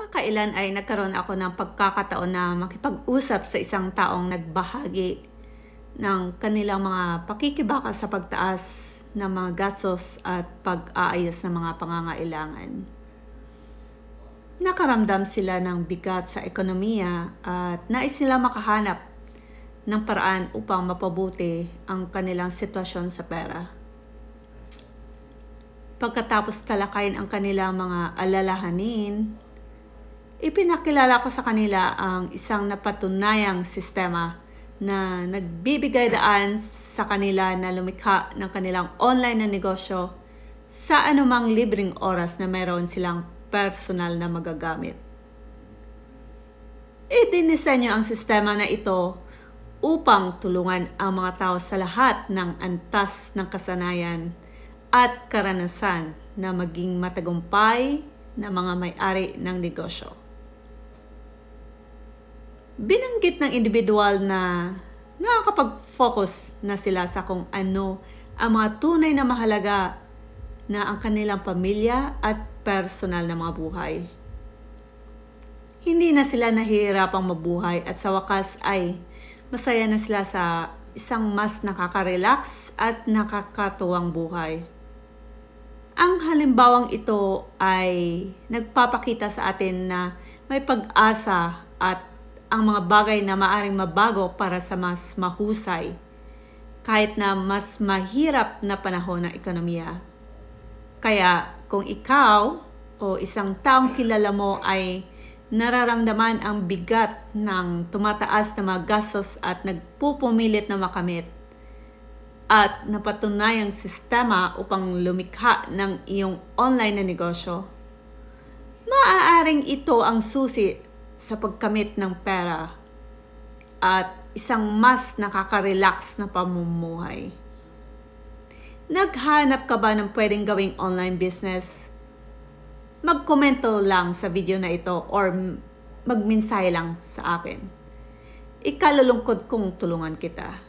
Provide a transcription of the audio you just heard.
Kamakailan ay nagkaroon ako ng pagkakataon na makipag-usap sa isang taong nagbahagi ng kanilang mga pakikibaka sa pagtaas ng mga gastos at pag-aayos ng mga pangangailangan. Nakaramdam sila ng bigat sa ekonomiya at nais nila makahanap ng paraan upang mapabuti ang kanilang sitwasyon sa pera. Pagkatapos talakayin ang kanilang mga alalahanin, ipinakilala ko sa kanila ang isang napatunayang sistema na nagbibigay daan sa kanila na lumikha ng kanilang online na negosyo sa anumang libreng oras na mayroon silang personal na magagamit. Idinisenyo ang sistema na ito upang tulungan ang mga tao sa lahat ng antas ng kasanayan at karanasan na maging matagumpay na mga may-ari ng negosyo. Binanggit ng individual na nakakapag-focus na sila sa kung ano ang mga tunay na mahalaga na ang kanilang pamilya at personal na mga buhay. Hindi na sila nahihirapang mabuhay at sa wakas ay masaya na sila sa isang mas nakaka-relax at nakakatuwang buhay. Ang halimbawang ito ay nagpapakita sa atin na may pag-asa at ang mga bagay na maaring mabago para sa mas mahusay kahit na mas mahirap na panahon ng ekonomiya. Kaya kung ikaw o isang taong kilala mo ay nararamdaman ang bigat ng tumataas na mga gastos at nagpupumilit na makamit at napatunayang sistema upang lumikha ng iyong online na negosyo, maaaring ito ang susi sa pagkamit ng pera at isang mas nakaka-relax na pamumuhay. Naghanap ka ba ng pwedeng gawing online business? Magkomento lang sa video na ito or magmensahe lang sa akin. Ikalulungkod kong tulungan kita.